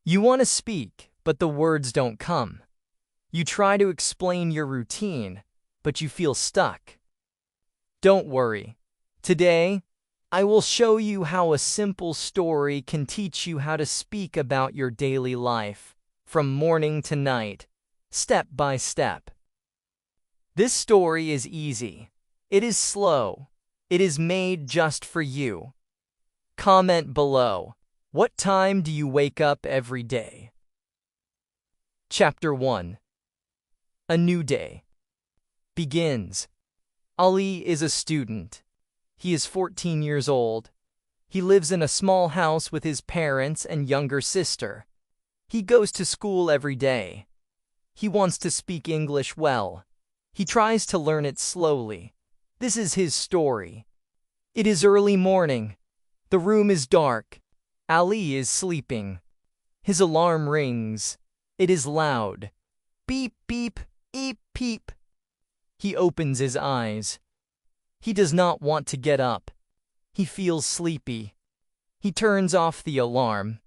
You want to speak, but the words don't come. You try to explain your routine, but you feel stuck. Don't worry. Today, I will show you how a simple story can teach you how to speak about your daily life, from morning to night, step by step. This story is easy. It is slow. It is made just for you. Comment below. What time do you wake up every day? Chapter 1. A new day begins. Ali is a student. He is 14 years old. He lives in a small house with his parents and younger sister. He goes to school every day. He wants to speak English well. He tries to learn it slowly. This is his story. It is early morning. The room is dark. Ali is sleeping. His alarm rings. It is loud. Beep, beep, eep, peep. He opens his eyes. He does not want to get up. He feels sleepy. He turns off the alarm.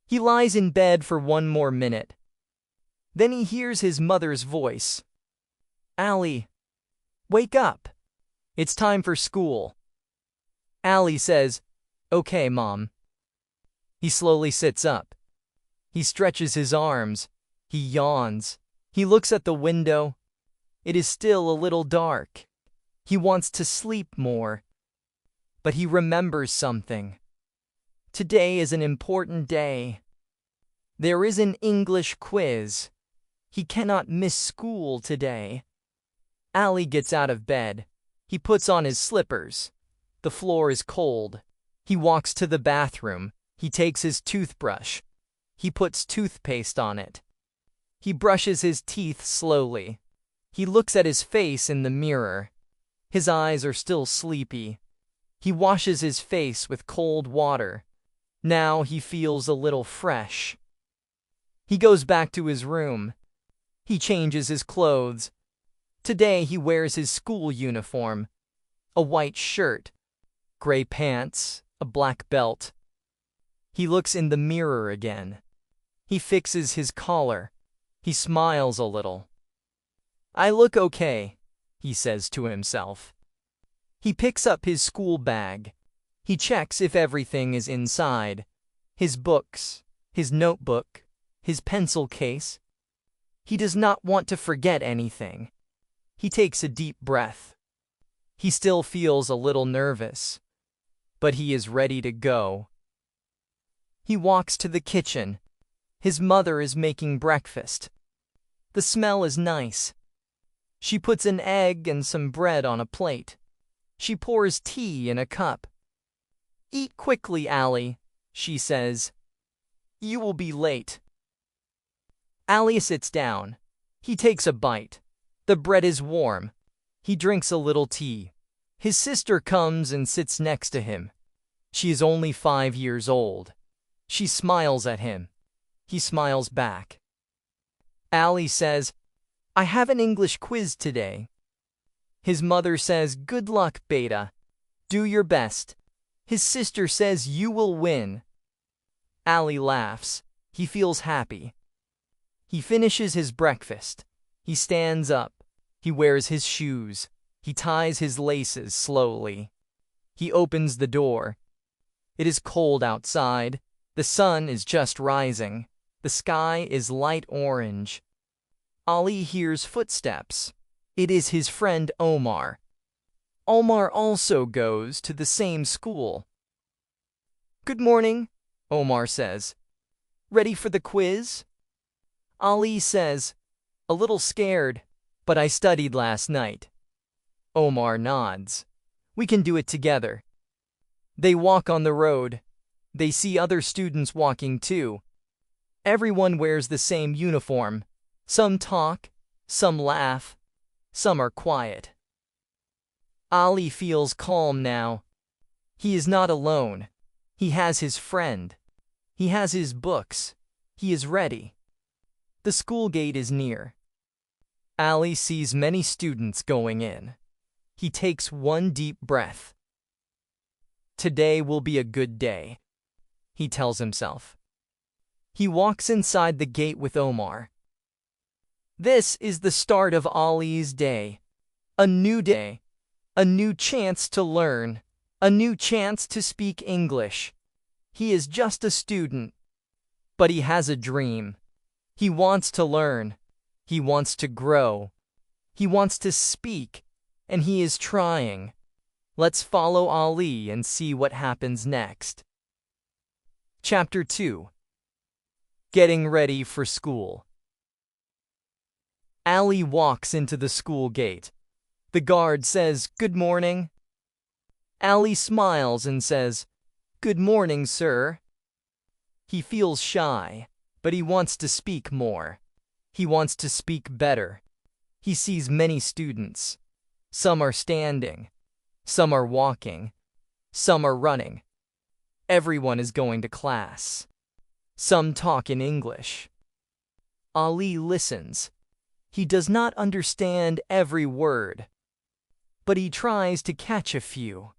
He lies in bed for one more minute. Then he hears his mother's voice. Ali, wake up. It's time for school. Ali says, "Okay, Mom." He slowly sits up. He stretches his arms. He yawns. He looks at the window. It is still a little dark. He wants to sleep more. But he remembers something. Today is an important day. There is an English quiz. He cannot miss school today. Ali gets out of bed. He puts on his slippers. The floor is cold. He walks to the bathroom. He takes his toothbrush. He puts toothpaste on it. He brushes his teeth slowly. He looks at his face in the mirror. His eyes are still sleepy. He washes his face with cold water. Now he feels a little fresh. He goes back to his room. He changes his clothes. Today he wears his school uniform. A white shirt, gray pants, a black belt. He looks in the mirror again. He fixes his collar. He smiles a little. "I look okay," he says to himself. He picks up his school bag. He checks if everything is inside. His books, his notebook, his pencil case. He does not want to forget anything. He takes a deep breath. He still feels a little nervous, but he is ready to go. He walks to the kitchen. His mother is making breakfast. The smell is nice. She puts an egg and some bread on a plate. She pours tea in a cup. "Eat quickly, Ali," she says. "You will be late." Ali sits down. He takes a bite. The bread is warm. He drinks a little tea. His sister comes and sits next to him. She is only 5 years old. She smiles at him. He smiles back. Ali says, "I have an English quiz today." His mother says, "Good luck, beta. Do your best." His sister says, "You will win." Ali laughs. He feels happy. He finishes his breakfast. He stands up. He wears his shoes. He ties his laces slowly. He opens the door. It is cold outside. The sun is just rising. The sky is light orange. Ali hears footsteps. It is his friend Omar. Omar also goes to the same school. "Good morning," Omar says. "Ready for the quiz?" Ali says, "A little scared, but I studied last night." Omar nods. "We can do it together." They walk on the road. They see other students walking too. Everyone wears the same uniform. Some talk, some laugh, some are quiet. Ali feels calm now. He is not alone. He has his friend. He has his books. He is ready. The school gate is near. Ali sees many students going in. He takes one deep breath. "Today will be a good day," he tells himself. He walks inside the gate with Omar. This is the start of Ali's day. A new day. A new chance to learn. A new chance to speak English. He is just a student. But he has a dream. He wants to learn. He wants to grow. He wants to speak. And he is trying. Let's follow Ali and see what happens next. Chapter 2. Getting ready for school. Ali walks into the school gate. The guard says, "Good morning." Ali smiles and says, "Good morning, sir." He feels shy, but he wants to speak more. He wants to speak better. He sees many students. Some are standing. Some are walking. Some are running. Everyone is going to class. Some talk in English. Ali listens. He does not understand every word, but he tries to catch a few.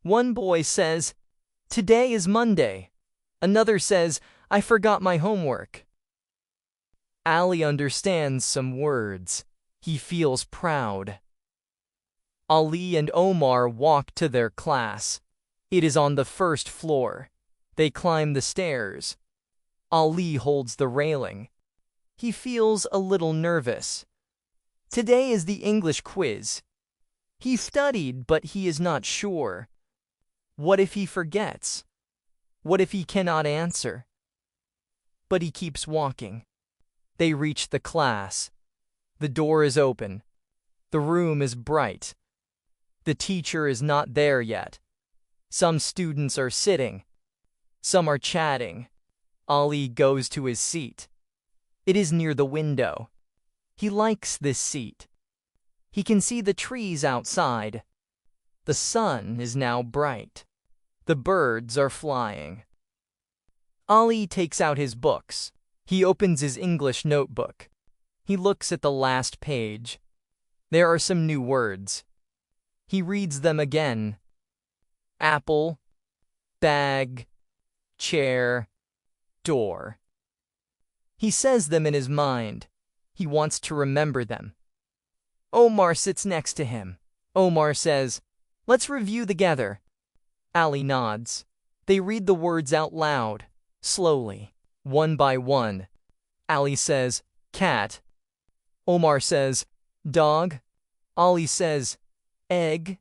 One boy says, "Today is Monday." Another says, "I forgot my homework." Ali understands some words. He feels proud. Ali and Omar walk to their class. It is on the first floor. They climb the stairs. Ali holds the railing. He feels a little nervous. Today is the English quiz. He studied, but he is not sure. What if he forgets? What if he cannot answer? But he keeps walking. They reach the class. The door is open. The room is bright. The teacher is not there yet. Some students are sitting. Some are chatting. Ali goes to his seat. It is near the window. He likes this seat. He can see the trees outside. The sun is now bright. The birds are flying. Ali takes out his books. He opens his English notebook. He looks at the last page. There are some new words. He reads them again. Apple, bag, chair, door. He says them in his mind. He wants to remember them. Omar sits next to him. Omar says, "Let's review together." Ali nods. They read the words out loud, slowly, one by one. Ali says, "Cat." Omar says, "Dog." Ali says, "Egg."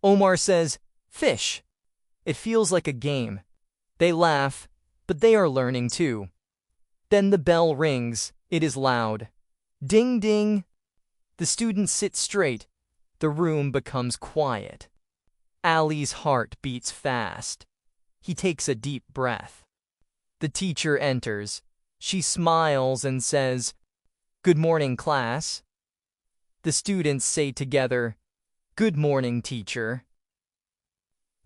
Omar says, "Fish." It feels like a game. They laugh, but they are learning too. Then the bell rings. It is loud. Ding ding. The students sit straight. The room becomes quiet. Ali's heart beats fast. He takes a deep breath. The teacher enters. She smiles and says, "Good morning, class." The students say together, "Good morning, teacher."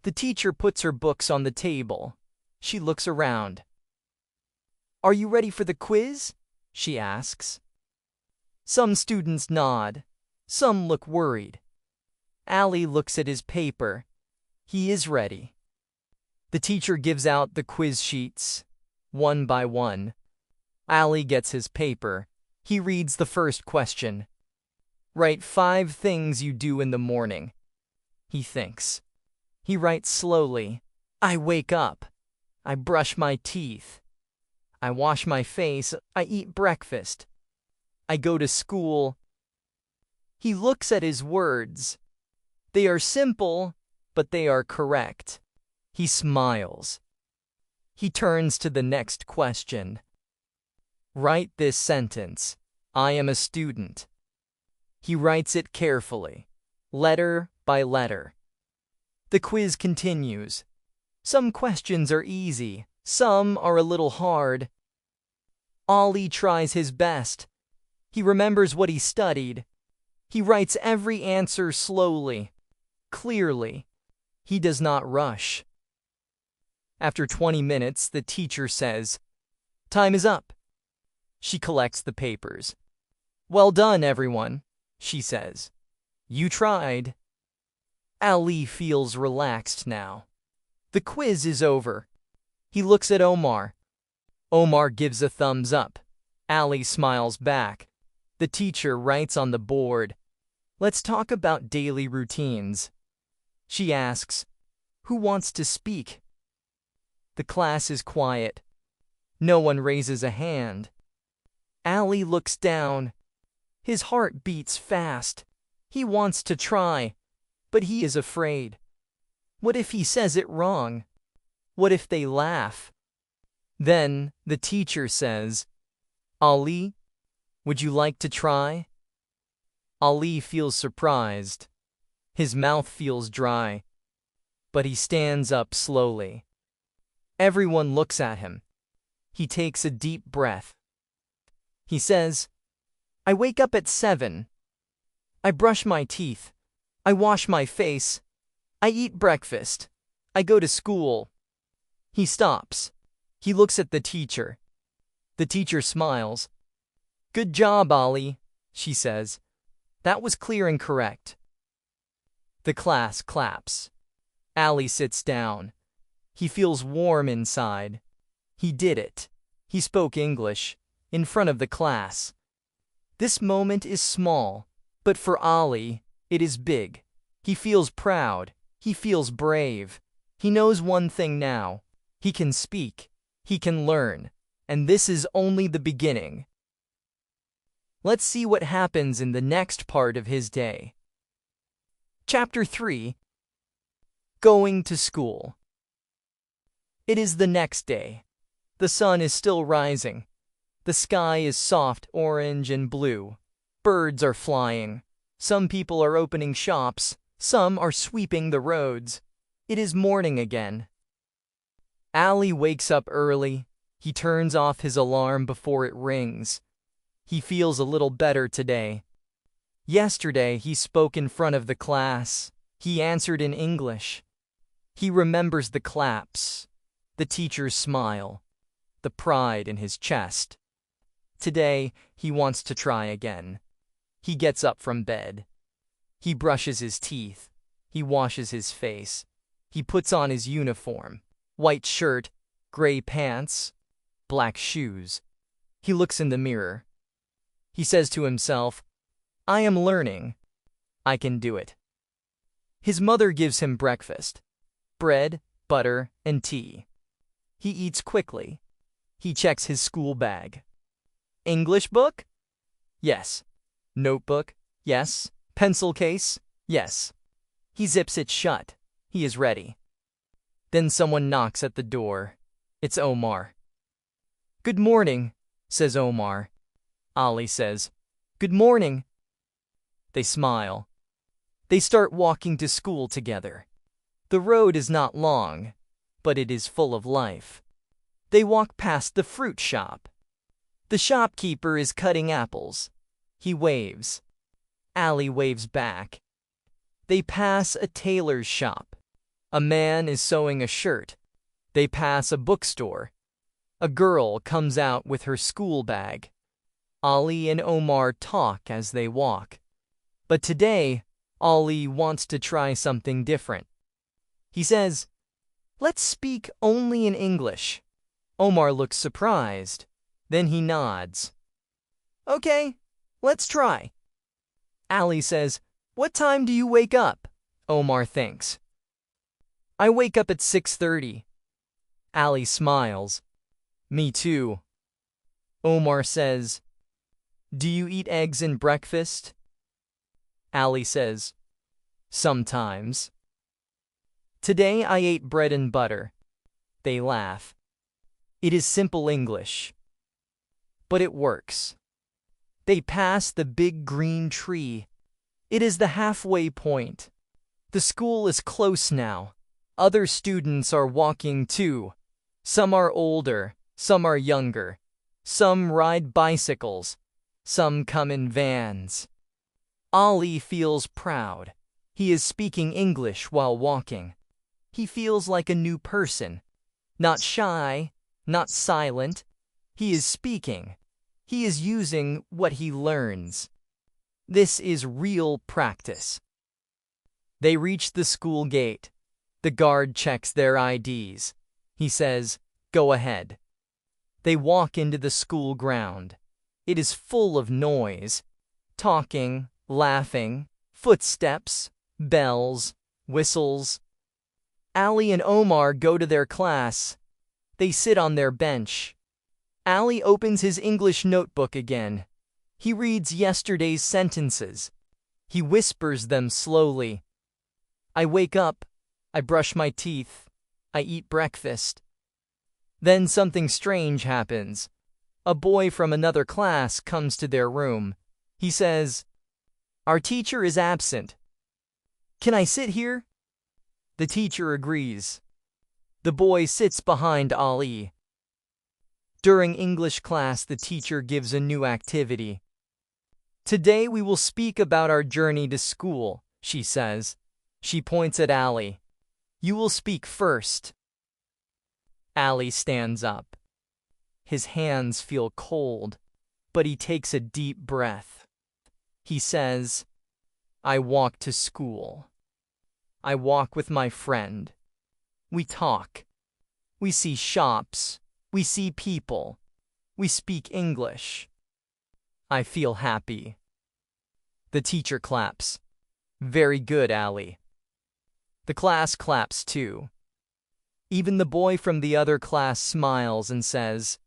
The teacher puts her books on the table. She looks around. "Are you ready for the quiz?" she asks. Some students nod. Some look worried. Ali looks at his paper. He is ready. The teacher gives out the quiz sheets, one by one. Ali gets his paper. He reads the first question. "Write 5 things you do in the morning." He thinks. He writes slowly. "I wake up. I brush my teeth. I wash my face. I eat breakfast. I go to school." He looks at his words. They are simple, but they are correct. He smiles. He turns to the next question. "Write this sentence. I am a student." He writes it carefully, letter by letter. The quiz continues. Some questions are easy, some are a little hard. Ali tries his best. He remembers what he studied. He writes every answer slowly, clearly. He does not rush. After 20 minutes, the teacher says, "Time is up." She collects the papers. "Well done, everyone," she says. "You tried." Ali feels relaxed now. The quiz is over. He looks at Omar. Omar gives a thumbs up. Ali smiles back. The teacher writes on the board, "Let's talk about daily routines." She asks, "Who wants to speak?" The class is quiet. No one raises a hand. Ali looks down. His heart beats fast. He wants to try, but he is afraid. What if he says it wrong? What if they laugh? Then the teacher says, "Ali, would you like to try?" Ali feels surprised. His mouth feels dry. But he stands up slowly. Everyone looks at him. He takes a deep breath. He says, "I wake up at 7. I brush my teeth. I wash my face. I eat breakfast. I go to school." He stops. He looks at the teacher. The teacher smiles. "Good job, Ali," she says. "That was clear and correct." The class claps. Ali sits down. He feels warm inside. He did it. He spoke English in front of the class. This moment is small, but for Ali, it is big. He feels proud. He feels brave. He knows one thing now. He can speak. He can learn. And this is only the beginning. Let's see what happens in the next part of his day. Chapter 3. Going to School. It is the next day. The sun is still rising. The sky is soft orange and blue. Birds are flying. Some people are opening shops. Some are sweeping the roads. It is morning again. Ali wakes up early. He turns off his alarm before it rings. He feels a little better today. Yesterday he spoke in front of the class. He answered in English. He remembers the claps, the teacher's smile, the pride in his chest. Today he wants to try again. He gets up from bed. He brushes his teeth. He washes his face. He puts on his uniform, white shirt, gray pants, black shoes. He looks in the mirror. He says to himself, "I am learning. I can do it." His mother gives him breakfast: bread, butter, and tea. He eats quickly. He checks his school bag. English book? Yes. Notebook? Yes. Pencil case? Yes. He zips it shut. He is ready. Then someone knocks at the door. It's Omar. "Good morning," says Omar. Ali says, "Good morning." They smile. They start walking to school together. The road is not long, but it is full of life. They walk past the fruit shop. The shopkeeper is cutting apples. He waves. Ali waves back. They pass a tailor's shop. A man is sewing a shirt. They pass a bookstore. A girl comes out with her school bag. Ali and Omar talk as they walk. But today, Ali wants to try something different. He says, "Let's speak only in English." Omar looks surprised. Then he nods. "Okay, let's try." Ali says, "What time do you wake up?" Omar thinks. "I wake up at 6:30. Ali smiles. "Me too." Omar says, "Do you eat eggs in breakfast?" Ali says, "Sometimes." "Today I ate bread and butter." They laugh. It is simple English. But it works. They pass the big green tree. It is the halfway point. The school is close now. Other students are walking too. Some are older, some are younger. Some ride bicycles. Some come in vans. Ali feels proud. He is speaking English while walking. He feels like a new person. Not shy, not silent. He is speaking. He is using what he learns. This is real practice. They reach the school gate. The guard checks their IDs. He says, "Go ahead." They walk into the school ground. It is full of noise. Talking, laughing, footsteps, bells, whistles. Ali and Omar go to their class. They sit on their bench. Ali opens his English notebook again. He reads yesterday's sentences. He whispers them slowly. I wake up. I brush my teeth. I eat breakfast. Then something strange happens. A boy from another class comes to their room. He says, "Our teacher is absent. Can I sit here?" The teacher agrees. The boy sits behind Ali. During English class, the teacher gives a new activity. Today we will speak about our journey to school, she says. She points at Ali. You will speak first. Ali stands up. His hands feel cold, but he takes a deep breath. He says, I walk to school. I walk with my friend. We talk. We see shops. We see people. We speak English. I feel happy. The teacher claps. Very good, Ali. The class claps too. Even the boy from the other class smiles and says,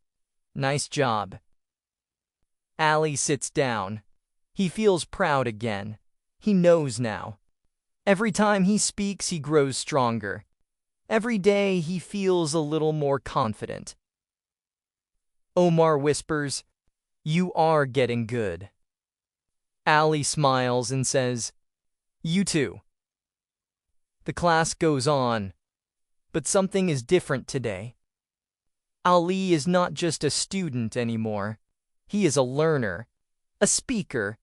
Nice job. Ali sits down. He feels proud again. He knows now. Every time he speaks, he grows stronger. Every day, he feels a little more confident. Omar whispers, You are getting good. Ali smiles and says, You too. The class goes on, but something is different today. Ali is not just a student anymore. He is a learner, a speaker,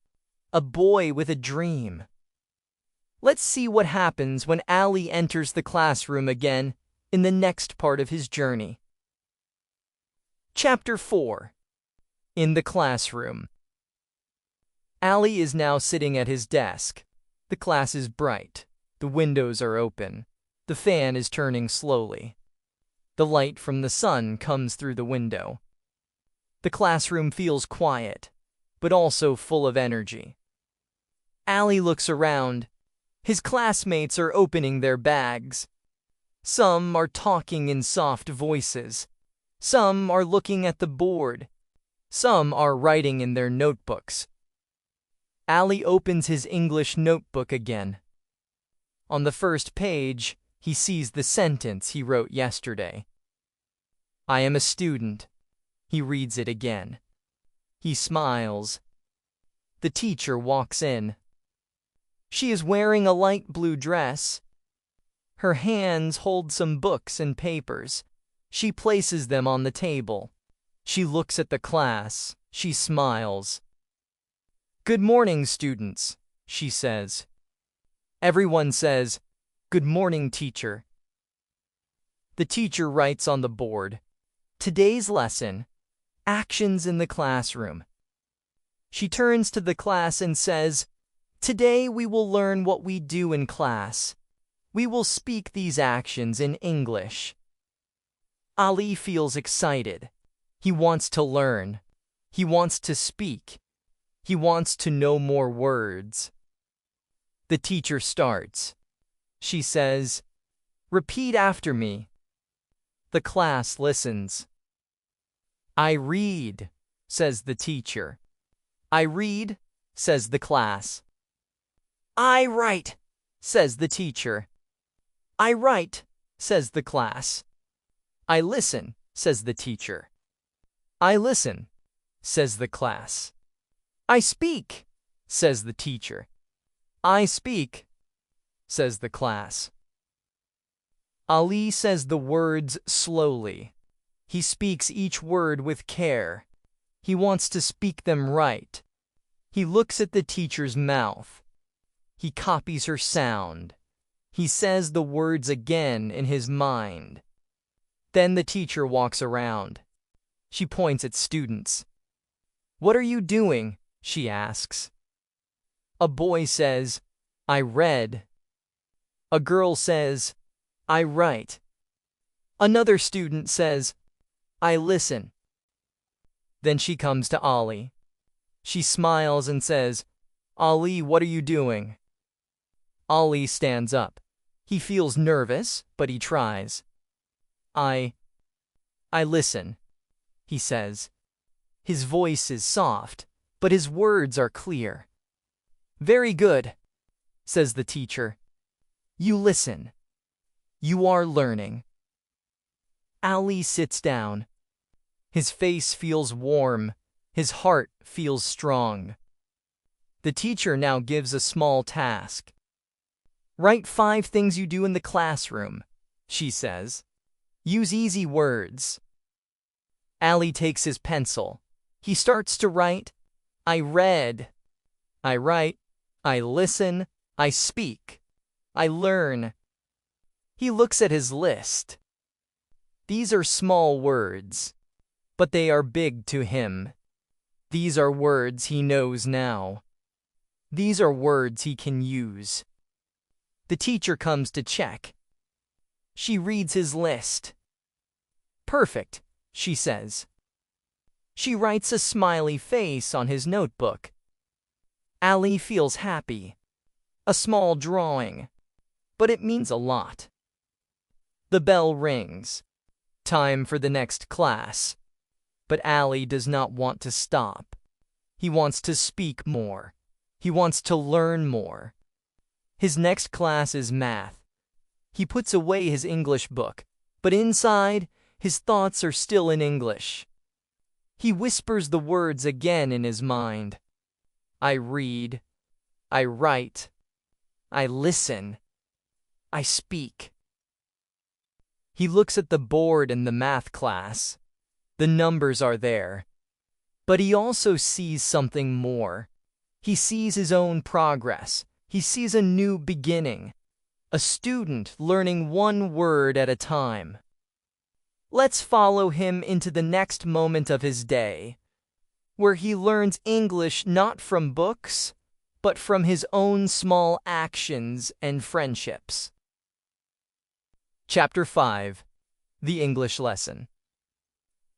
a boy with a dream. Let's see what happens when Ali enters the classroom again in the next part of his journey. Chapter 4. In the classroom. Ali is now sitting at his desk. The class is bright. The windows are open. The fan is turning slowly. The light from the sun comes through the window. The classroom feels quiet, but also full of energy. Ali looks around. His classmates are opening their bags. Some are talking in soft voices. Some are looking at the board. Some are writing in their notebooks. Ali opens his English notebook again. On the first page, he sees the sentence he wrote yesterday. I am a student. He reads it again. He smiles. The teacher walks in. She is wearing a light blue dress. Her hands hold some books and papers. She places them on the table. She looks at the class. She smiles. Good morning, students, she says. Everyone says, Good morning, teacher. The teacher writes on the board, Today's lesson, actions in the classroom. She turns to the class and says, Today we will learn what we do in class. We will speak these actions in English. Ali feels excited. He wants to learn. He wants to speak. He wants to know more words. The teacher starts. She says, Repeat after me. The class listens. I read, says the teacher. I read, says the class. I write, says the teacher. I write, says the class. I listen, says the teacher. I listen, says the class. I speak, says the teacher. I speak, says the class. Ali says the words slowly. He speaks each word with care. He wants to speak them right. He looks at the teacher's mouth. He copies her sound. He says the words again in his mind. Then the teacher walks around. She points at students. What are you doing? She asks. A boy says, I read. A girl says, I write. Another student says, I listen. Then she comes to Ali. She smiles and says, Ali, what are you doing? Ali stands up. He feels nervous, but he tries. I listen, he says. His voice is soft, but his words are clear. Very good, says the teacher. You listen. You are learning. Ali sits down. His face feels warm. His heart feels strong. The teacher now gives a small task. Write 5 things you do in the classroom, she says. Use easy words. Ali takes his pencil. He starts to write. I read. I write. I listen. I speak. I learn. He looks at his list. These are small words, but they are big to him. These are words he knows now. These are words he can use. The teacher comes to check. She reads his list. Perfect, she says. She writes a smiley face on his notebook. Ali feels happy. A small drawing, but it means a lot. The bell rings. Time for the next class. But Ali does not want to stop. He wants to speak more. He wants to learn more. His next class is math. He puts away his English book, but inside, his thoughts are still in English. He whispers the words again in his mind. I read. I write. I listen. I speak. He looks at the board in the math class. The numbers are there. But he also sees something more. He sees his own progress. He sees a new beginning. A student learning one word at a time. Let's follow him into the next moment of his day, where he learns English not from books, but from his own small actions and friendships. Chapter 5. The English Lesson.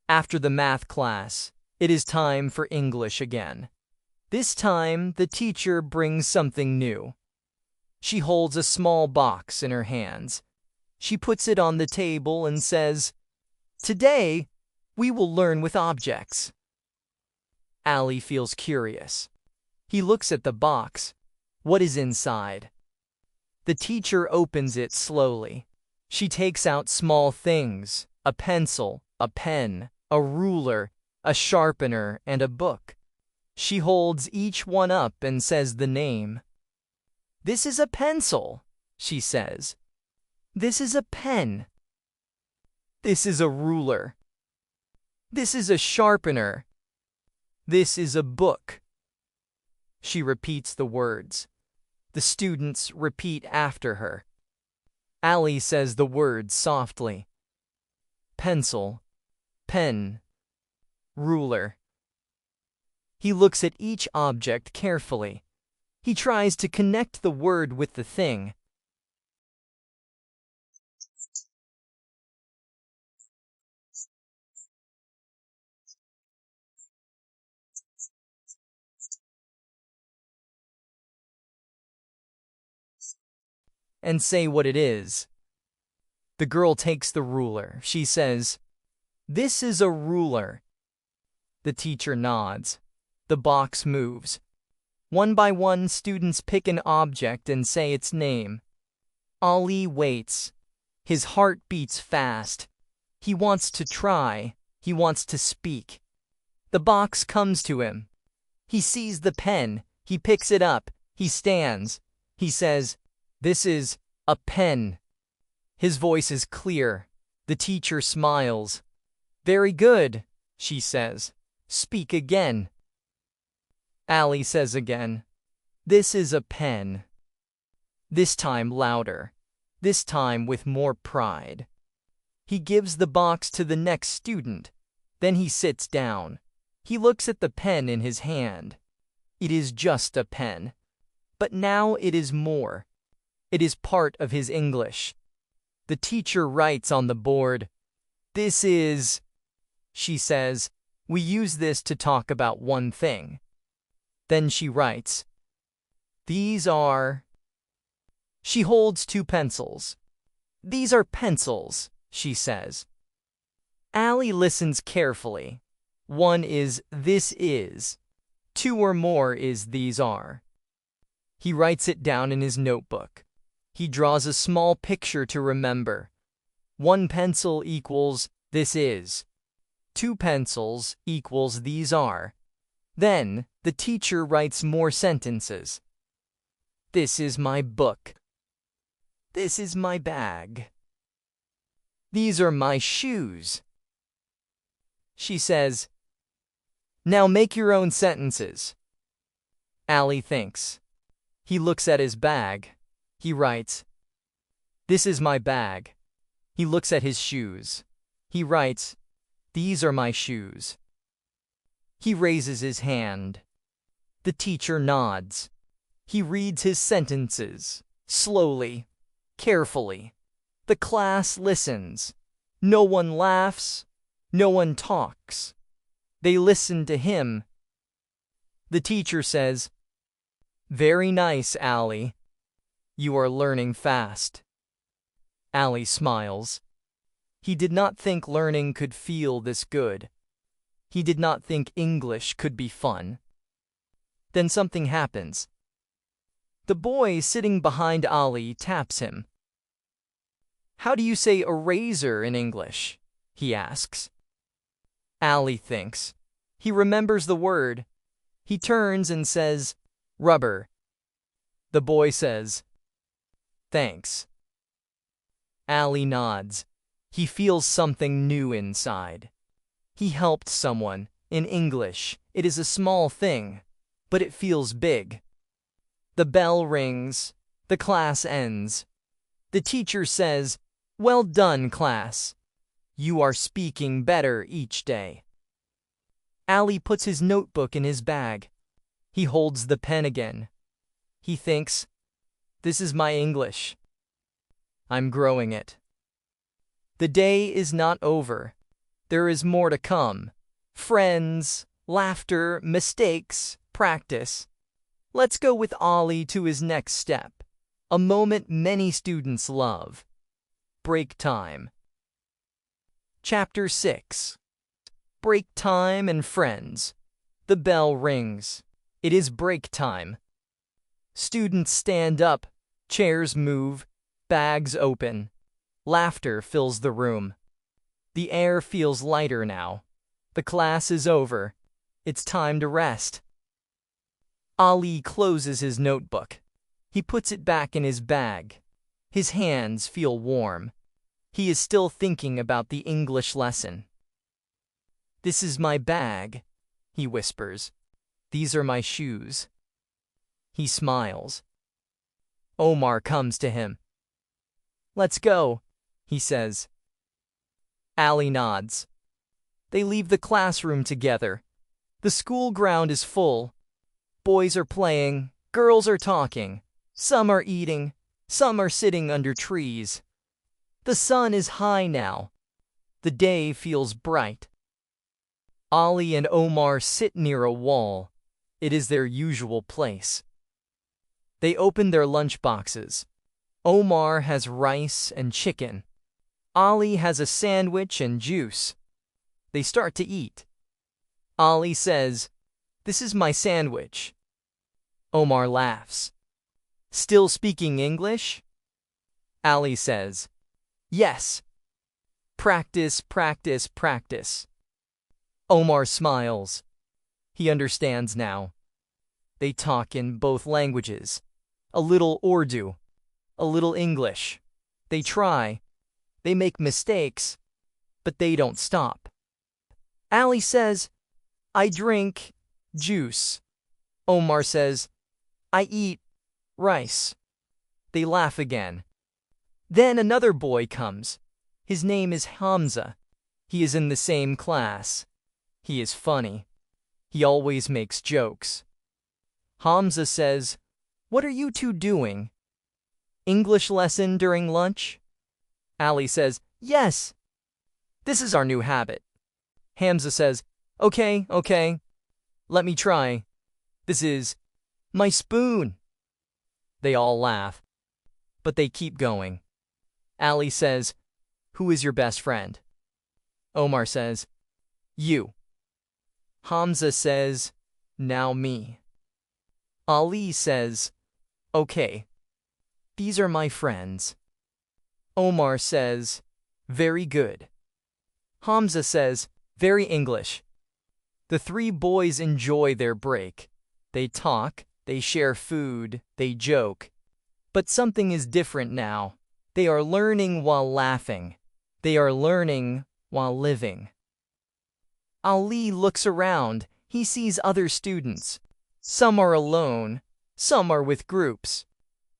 After the math class, it is time for English again. This time, the teacher brings something new. She holds a small box in her hands. She puts it on the table and says, Today, we will learn with objects. Ali feels curious. He looks at the box. What is inside? The teacher opens it slowly. She takes out small things, a pencil, a pen, a ruler, a sharpener, and a book. She holds each one up and says the name. This is a pencil, she says. This is a pen. This is a ruler. This is a sharpener. This is a book. She repeats the words. The students repeat after her. Ali says the words softly. Pencil, pen, ruler. He looks at each object carefully. He tries to connect the word with the thing. And say what it is. The girl takes the ruler. She says, This is a ruler. The teacher nods. The box moves. One by one, students pick an object and say its name. Ali waits. His heart beats fast. He wants to try. He wants to speak. The box comes to him. He sees the pen. He picks it up. He stands. He says, This is a pen. His voice is clear. The teacher smiles. Very good, she says. Speak again. Ali says again, This is a pen. This time louder. This time with more pride. He gives the box to the next student. Then he sits down. He looks at the pen in his hand. It is just a pen. But now it is more. It is part of his English. The teacher writes on the board, This is, she says, We use this to talk about one thing. Then she writes, "These are..." She holds two pencils. "These are pencils," she says. Ali listens carefully. One is "this is." Two or more is "these are." He writes it down in his notebook. He draws a small picture to remember. One pencil equals "this is." Two pencils equals "these are." Then, the teacher writes more sentences. "This is my book. This is my bag. These are my shoes." She says, "Now make your own sentences." Ali thinks. He looks at his bag. He writes, "This is my bag." He looks at his shoes. He writes, "These are my shoes." He raises his hand. The teacher nods. He reads his sentences, slowly, carefully. The class listens. No one laughs. No one talks. They listen to him. The teacher says, "Very nice, Ali. You are learning fast." Ali smiles. He did not think learning could feel this good. He did not think English could be fun. Then something happens. The boy sitting behind Ali taps him. "How do you say eraser in English?" he asks. Ali thinks. He remembers the word. He turns and says, "Rubber." The boy says, "Thanks." Ali nods. He feels something new inside. He helped someone. In English, it is a small thing, but it feels big. The bell rings. The class ends. The teacher says, "Well done, class. You are speaking better each day." Ali puts his notebook in his bag. He holds the pen again. He thinks, "This is my English. I'm growing it." The day is not over. There is more to come. Friends, laughter, mistakes, practice. Let's go with Ali to his next step. A moment many students love. Break time. Chapter 6. Break time and friends. The bell rings. It is break time. Students stand up. Chairs move. Bags open. Laughter fills the room. The air feels lighter now. The class is over. It's time to rest. Ali closes his notebook. He puts it back in his bag. His hands feel warm. He is still thinking about the English lesson. "This is my bag," he whispers. "These are my shoes." He smiles. Omar comes to him. "Let's go," he says. Ali nods. They leave the classroom together. The school ground is full. Boys are playing, girls are talking. Some are eating, some are sitting under trees. The sun is high now. The day feels bright. Ali and Omar sit near a wall. It is their usual place. They open their lunch boxes. Omar has rice and chicken. Ali has a sandwich and juice. They start to eat. Ali says, "This is my sandwich." Omar laughs. "Still speaking English?" Ali says, "Yes. Practice, practice, practice." Omar smiles. He understands now. They talk in both languages. A little Urdu, a little English. They try. They make mistakes, but they don't stop. Ali says, "I drink juice." Omar says, "I eat rice." They laugh again. Then another boy comes. His name is Hamza. He is in the same class. He is funny. He always makes jokes. Hamza says, "What are you two doing? English lesson during lunch?" Ali says, "Yes. This is our new habit." Hamza says, Okay. Let me try. This is my spoon. They all laugh, but they keep going. Ali says, "Who is your best friend?" Omar says, "You." Hamza says, "Now me." Ali says, "Okay, these are my friends." Omar says, "Very good." Hamza says, "Very English." The three boys enjoy their break. They talk, they share food, they joke. But something is different now. They are learning while laughing. They are learning while living. Ali looks around. He sees other students. Some are alone, some are with groups.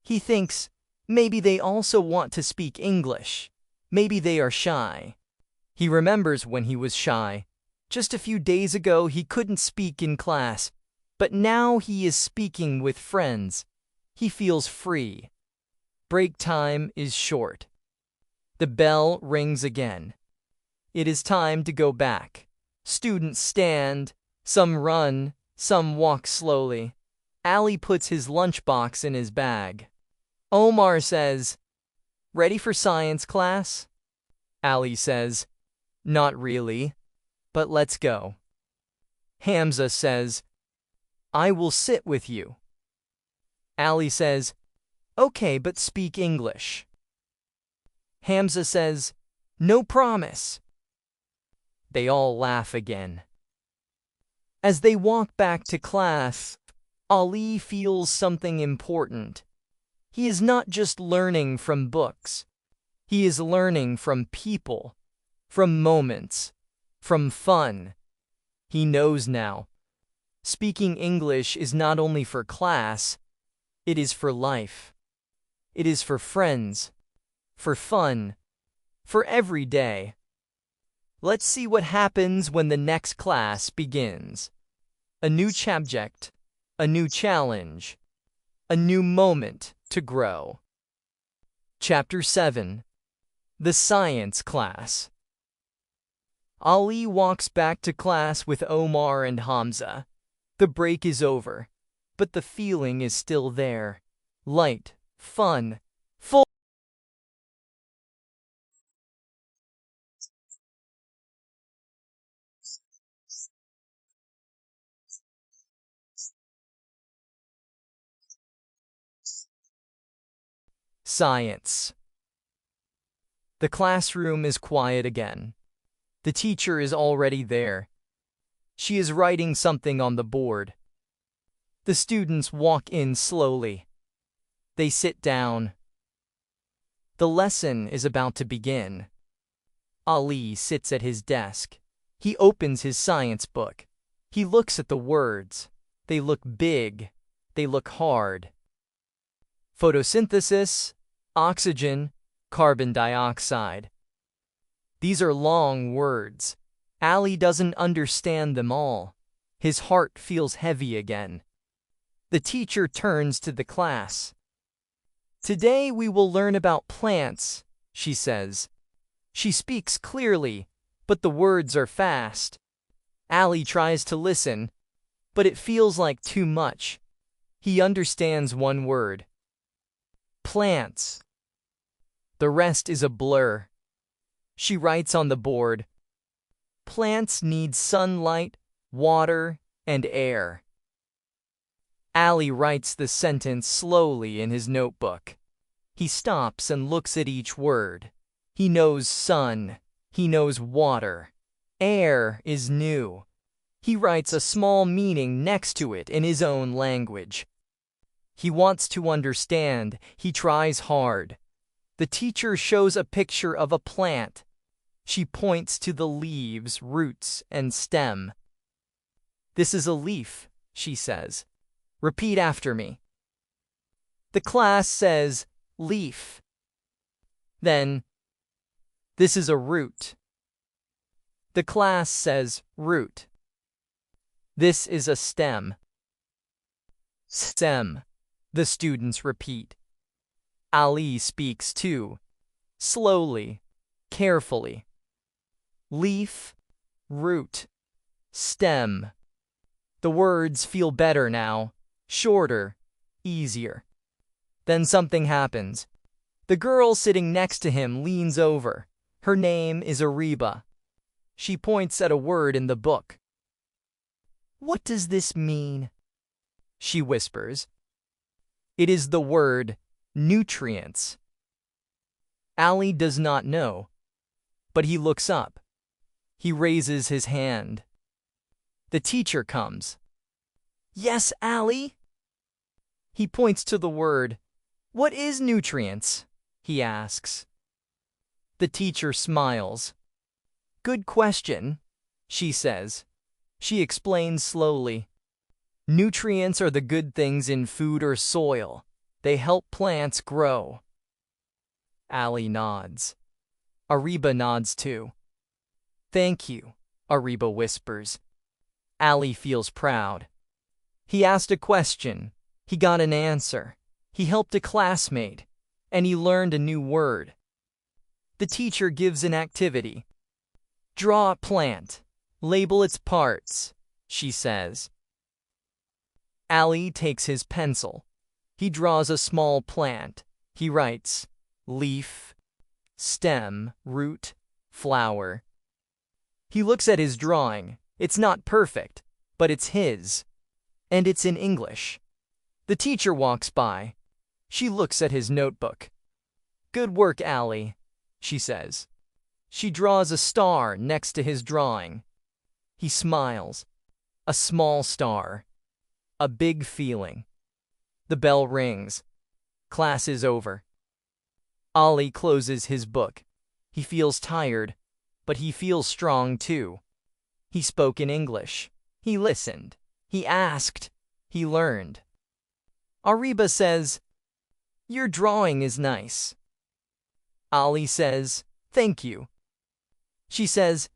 He thinks, maybe they also want to speak English. Maybe they are shy. He remembers when he was shy. Just a few days ago, he couldn't speak in class, but now he is speaking with friends. He feels free. Break time is short. The bell rings again. It is time to go back. Students stand, some run, some walk slowly. Ali puts his lunchbox in his bag. Omar says, "Ready for science class?" Ali says, "Not really, but let's go." Hamza says, "I will sit with you." Ali says, "Okay, but speak English." Hamza says, "No promise." They all laugh again. As they walk back to class, Ali feels something important. He is not just learning from books. He is learning from people, from moments, from fun. He knows now. Speaking English is not only for class, it is for life. It is for friends, for fun, for every day. Let's see what happens when the next class begins. A new subject, a new challenge, a new moment to grow. Chapter 7. The Science Class. Ali walks back to class with Omar and Hamza. The break is over, but the feeling is still there. Light, fun, full. Science. The classroom is quiet again. The teacher is already there. She is writing something on the board. The students walk in slowly. They sit down. The lesson is about to begin. Ali sits at his desk. He opens his science book. He looks at the words. They look big. They look hard. Photosynthesis, oxygen, carbon dioxide. These are long words. Ali doesn't understand them all. His heart feels heavy again. The teacher turns to the class. "Today we will learn about plants," she says. She speaks clearly, but the words are fast. Ali tries to listen, but it feels like too much. He understands one word. Plants. The rest is a blur. She writes on the board, "Plants need sunlight, water, and air." Ali writes the sentence slowly in his notebook. He stops and looks at each word. He knows sun. He knows water. Air is new. He writes a small meaning next to it in his own language. He wants to understand. He tries hard. The teacher shows a picture of a plant. She points to the leaves, roots, and stem. "This is a leaf," she says. "Repeat after me." The class says, "Leaf." Then, "This is a root." The class says, "Root." "This is a stem." "Stem," the students repeat. Ali speaks too, slowly, carefully. Leaf, root, stem. The words feel better now, shorter, easier. Then something happens. The girl sitting next to him leans over. Her name is Ariba. She points at a word in the book. "What does this mean?" she whispers. It is the word nutrients. Ali does not know, but he looks up. He raises his hand. The teacher comes. "Yes, Ali?" He points to the word. "What is nutrients?" he asks. The teacher smiles. "Good question," she says. She explains slowly. Nutrients are the good things in food or soil. They help plants grow. Ali nods. Ariba nods too. "Thank you," Ariba whispers. Ali feels proud. He asked a question. He got an answer. He helped a classmate. And he learned a new word. The teacher gives an activity. "Draw a plant. Label its parts," she says. Ali takes his pencil. He draws a small plant. He writes leaf, stem, root, flower. He looks at his drawing. It's not perfect, but it's his. And it's in English. The teacher walks by. She looks at his notebook. "Good work, Ali," she says. She draws a star next to his drawing. He smiles. A small star. A big feeling. The bell rings. Class is over. Ali closes his book. He feels tired, but he feels strong too. He spoke in English. He listened. He asked. He learned. Ariba says, "Your drawing is nice." Ali says, "Thank you." She says,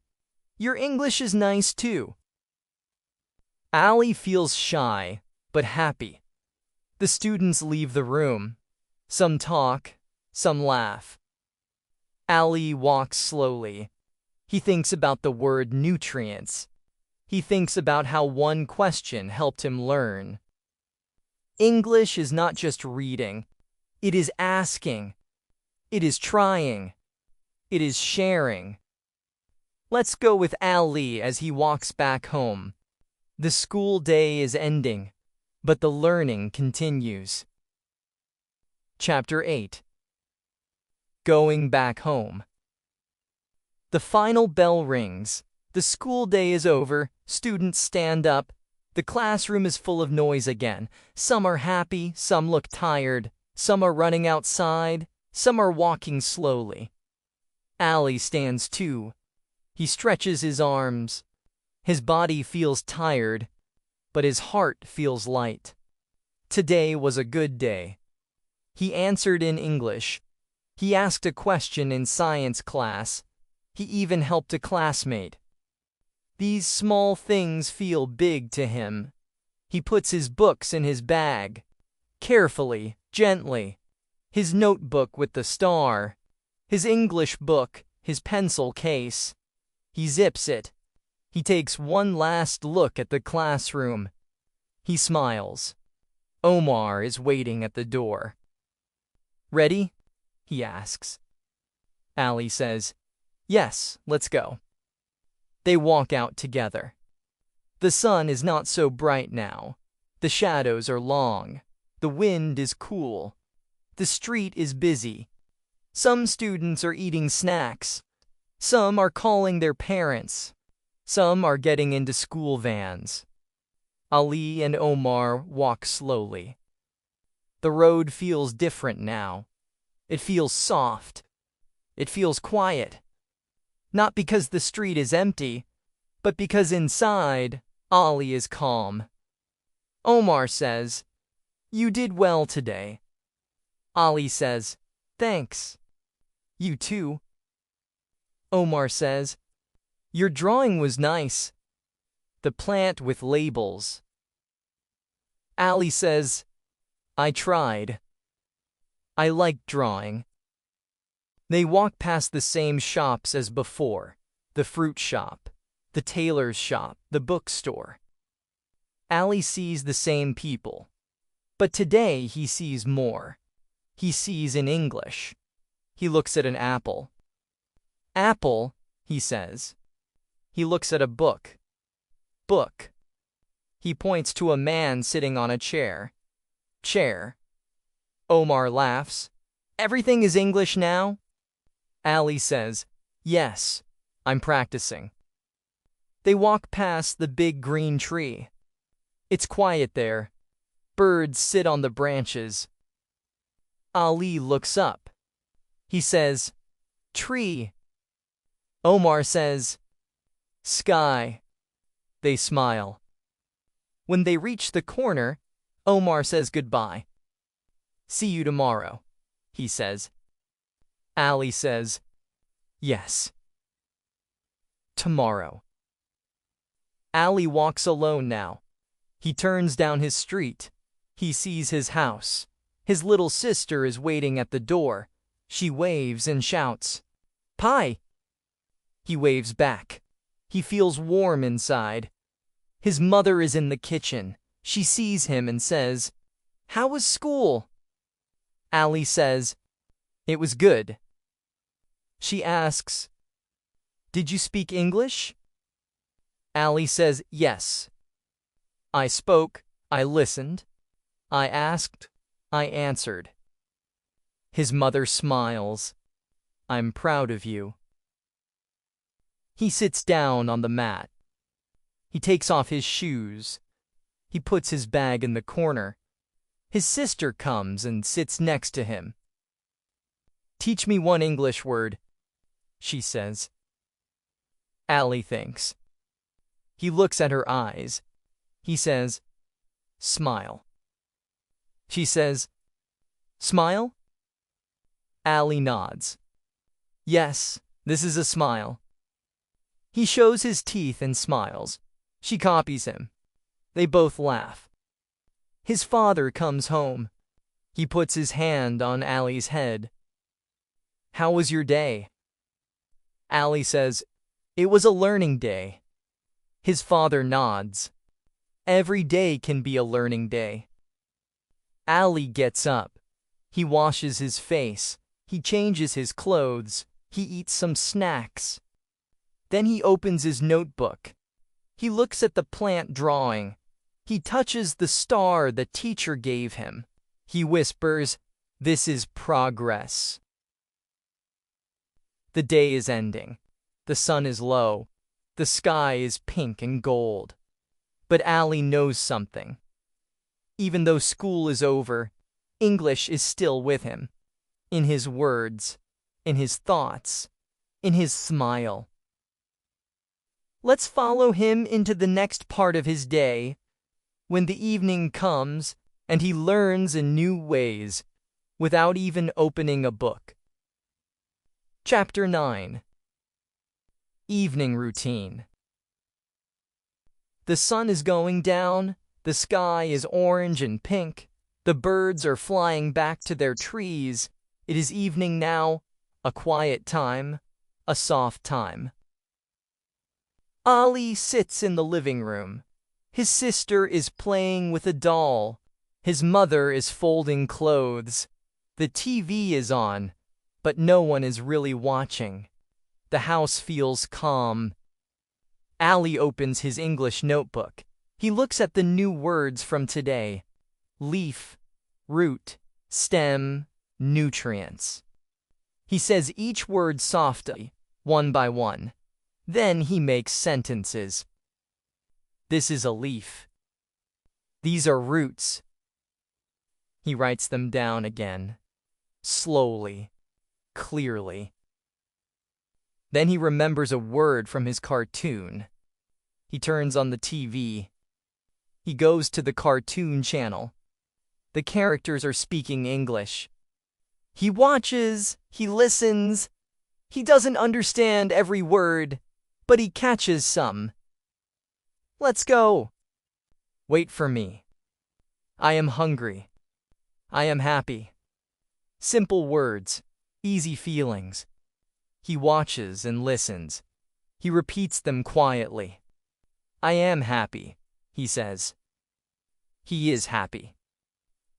"Your English is nice too." Ali feels shy, but happy. The students leave the room. Some talk, some laugh. Ali walks slowly. He thinks about the word nutrients. He thinks about how one question helped him learn. English is not just reading. It is asking. It is trying. It is sharing. Let's go with Ali as he walks back home. The school day is ending, but the learning continues. Chapter 8. Going back home. The final bell rings. The school day is over. Students stand up. The classroom is full of noise again. Some are happy, some look tired. Some are running outside, some are walking slowly. Ali stands too. He stretches his arms. His body feels tired, but his heart feels light. Today was a good day. He answered in English. He asked a question in science class. He even helped a classmate. These small things feel big to him. He puts his books in his bag. Carefully, gently. His notebook with the star. His English book, his pencil case. He zips it. He takes one last look at the classroom. He smiles. Omar is waiting at the door. "Ready?" he asks. Ali says, "Yes, let's go." They walk out together. The sun is not so bright now. The shadows are long. The wind is cool. The street is busy. Some students are eating snacks. Some are calling their parents. Some are getting into school vans. Ali and Omar walk slowly. The road feels different now. It feels soft. It feels quiet. Not because the street is empty, but because inside, Ali is calm. Omar says, "You did well today." Ali says, "Thanks." "You too." Omar says, "Your drawing was nice." The plant with labels. Ali says, "I tried. I liked drawing." They walk past the same shops as before, the fruit shop, the tailor's shop, the bookstore. Ali sees the same people. But today he sees more. He sees in English. He looks at an apple. Apple, he says. He looks at a book. Book. He points to a man sitting on a chair. Chair. Omar laughs. Everything is English now? Ali says, yes, I'm practicing. They walk past the big green tree. It's quiet there. Birds sit on the branches. Ali looks up. He says, tree. Omar says, sky. They smile. When they reach the corner, Omar says goodbye. See you tomorrow, he says. Ali says, yes. Tomorrow. Ali walks alone now. He turns down his street. He sees his house. His little sister is waiting at the door. She waves and shouts, "Pie!" He waves back. He feels warm inside. His mother is in the kitchen. She sees him and says, "How was school?" Ali says, "It was good." She asks, "Did you speak English?" Ali says, "Yes." I spoke, I listened, I asked, I answered. His mother smiles. "I'm proud of you." He sits down on the mat. He takes off his shoes. He puts his bag in the corner. His sister comes and sits next to him. "Teach me one English word," she says. Ali thinks. He looks at her eyes. He says, "Smile." She says, "Smile?" Ali nods. "Yes, this is a smile." He shows his teeth and smiles. She copies him. They both laugh. His father comes home. He puts his hand on Ali's head. "How was your day?" Ali says, "It was a learning day." His father nods. Every day can be a learning day. Ali gets up. He washes his face. He changes his clothes. He eats some snacks. Then he opens his notebook. He looks at the plant drawing. He touches the star the teacher gave him. He whispers, "This is progress." The day is ending. The sun is low. The sky is pink and gold. But Ali knows something. Even though school is over, English is still with him. In his words, in his thoughts, in his smile. Let's follow him into the next part of his day, when the evening comes and he learns in new ways, without even opening a book. Chapter 9. Evening Routine. The sun is going down, the sky is orange and pink, the birds are flying back to their trees. It is evening now, a quiet time, a soft time. Ali sits in the living room. His sister is playing with a doll. His mother is folding clothes. The TV is on, but no one is really watching. The house feels calm. Ali opens his English notebook. He looks at the new words from today. Leaf, root, stem, nutrients. He says each word softly, one by one. Then he makes sentences. This is a leaf. These are roots. He writes them down again, slowly, clearly. Then he remembers a word from his cartoon. He turns on the TV. He goes to the cartoon channel. The characters are speaking English. He watches, he listens. He doesn't understand every word, but he catches some. Let's go. Wait for me. I am hungry. I am happy. Simple words, easy feelings. He watches and listens. He repeats them quietly. I am happy, he says. He is happy.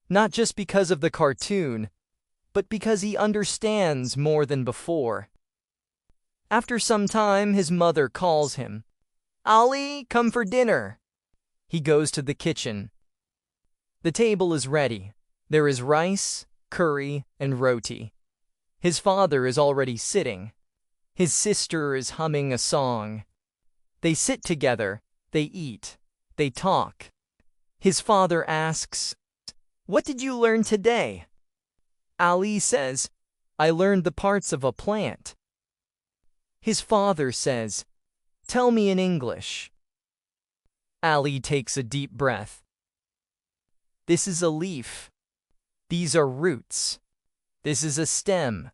Not just because of the cartoon, but because he understands more than before. After some time, his mother calls him. Ali, come for dinner. He goes to the kitchen. The table is ready. There is rice, curry, and roti. His father is already sitting. His sister is humming a song. They sit together, they eat, they talk. His father asks, What did you learn today? Ali says, I learned the parts of a plant. His father says, Tell me in English. Ali takes a deep breath. This is a leaf. These are roots. This is a stem.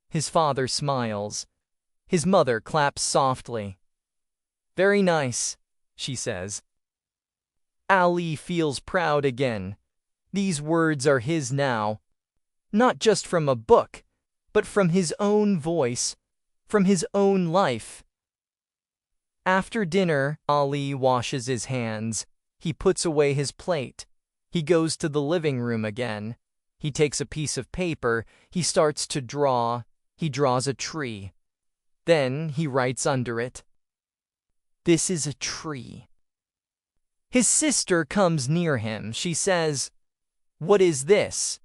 His father smiles. His mother claps softly. Very nice, she says. Ali feels proud again. These words are his now. Not just from a book, but from his own voice, from his own life. After dinner, Ali washes his hands. He puts away his plate. He goes to the living room again. He takes a piece of paper. He starts to draw. He draws a tree. Then he writes under it, This is a tree. His sister comes near him. She says, What is this?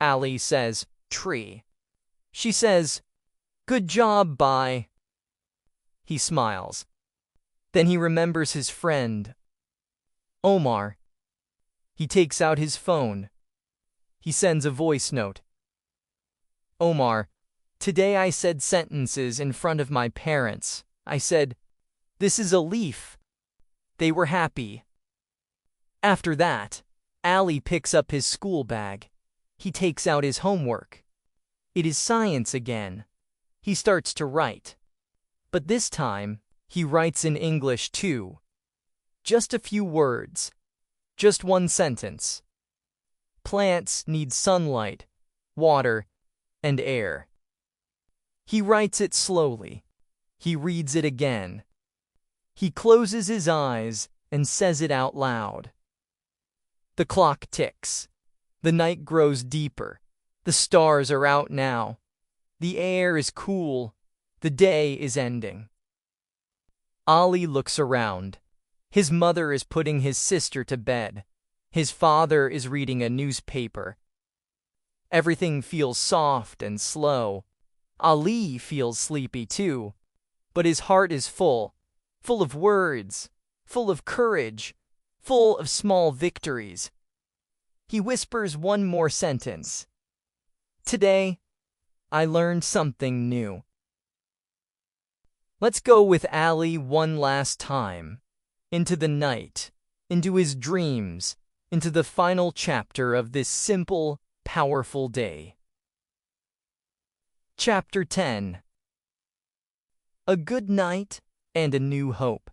Ali says, Tree. She says, Good job, bye. He smiles. Then he remembers his friend, Omar. He takes out his phone. He sends a voice note. Omar, today I said sentences in front of my parents. I said, This is a leaf. They were happy. After that, Ali picks up his school bag. He takes out his homework. It is science again. He starts to write. But this time, he writes in English too. Just a few words. Just one sentence. Plants need sunlight, water, and air. He writes it slowly. He reads it again. He closes his eyes and says it out loud. The clock ticks. The night grows deeper. The stars are out now. The air is cool. The day is ending. Ali looks around. His mother is putting his sister to bed. His father is reading a newspaper. Everything feels soft and slow. Ali feels sleepy too, but his heart is full of words, full of courage, full of small victories. He whispers one more sentence. Today, I learned something new. Let's go with Ali one last time, into the night, into his dreams, into the final chapter of this simple, powerful day. Chapter 10. A Good Night and a New Hope.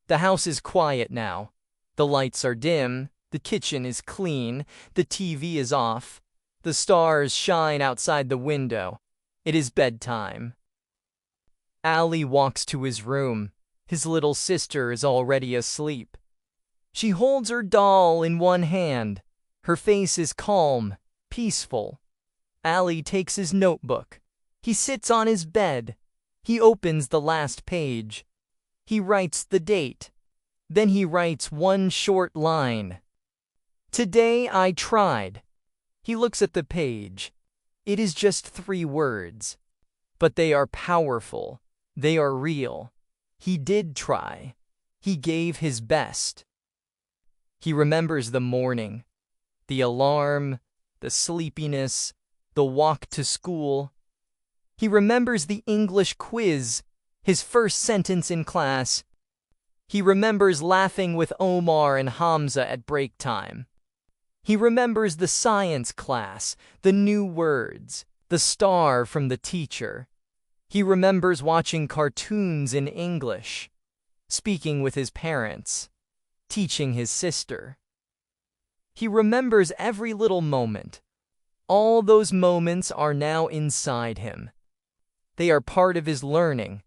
The house is quiet now. The lights are dim, the kitchen is clean, the TV is off, the stars shine outside the window. It is bedtime. Ali walks to his room. His little sister is already asleep. She holds her doll in one hand. Her face is calm, peaceful. Ali takes his notebook. He sits on his bed. He opens the last page. He writes the date. Then he writes one short line. Today I tried. He looks at the page. It is just 3 words. But they are powerful. They are real. He did try. He gave his best. He remembers the morning, the alarm, the sleepiness, the walk to school. He remembers the English quiz, his first sentence in class. He remembers laughing with Omar and Hamza at break time. He remembers the science class, the new words, the star from the teacher. He remembers watching cartoons in English, speaking with his parents, teaching his sister. He remembers every little moment. All those moments are now inside him. They are part of his learning,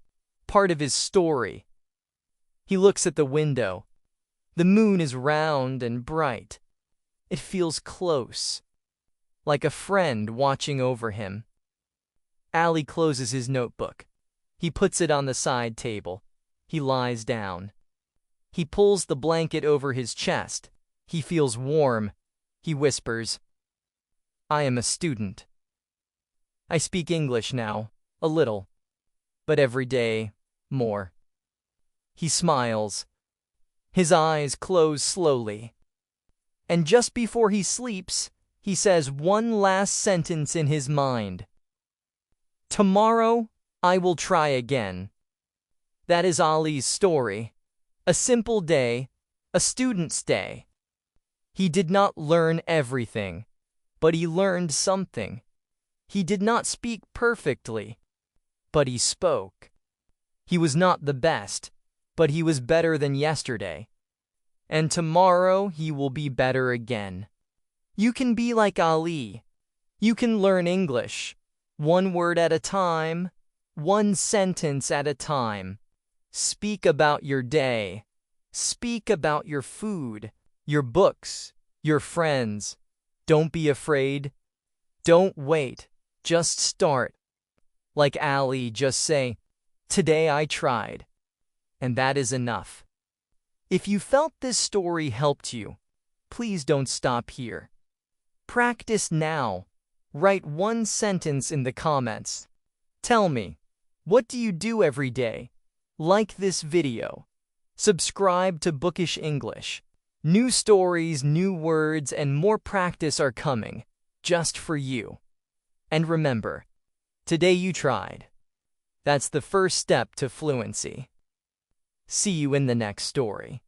part of his story. He looks at the window. The moon is round and bright. It feels close, like a friend watching over him. Ali closes his notebook. He puts it on the side table. He lies down. He pulls the blanket over his chest. He feels warm. He whispers, "I am a student. I speak English now, a little, but every day, more." He smiles. His eyes close slowly. And just before he sleeps, he says one last sentence in his mind. "Tomorrow, I will try again." That is Ali's story. A simple day, a student's day. He did not learn everything, but he learned something. He did not speak perfectly, but he spoke. He was not the best, but he was better than yesterday. And tomorrow he will be better again. You can be like Ali. You can learn English, one word at a time, one sentence at a time. Speak about your day. Speak about your food, your books, your friends. Don't be afraid. Don't wait. Just start. Like Ali, just say, "Today I tried." And that is enough. If you felt this story helped you, please don't stop here. Practice now. Write one sentence in the comments. Tell me, what do you do every day? Like this video. Subscribe to Bookish English. New stories, new words, and more practice are coming, just for you. And remember, today you tried. That's the first step to fluency. See you in the next story.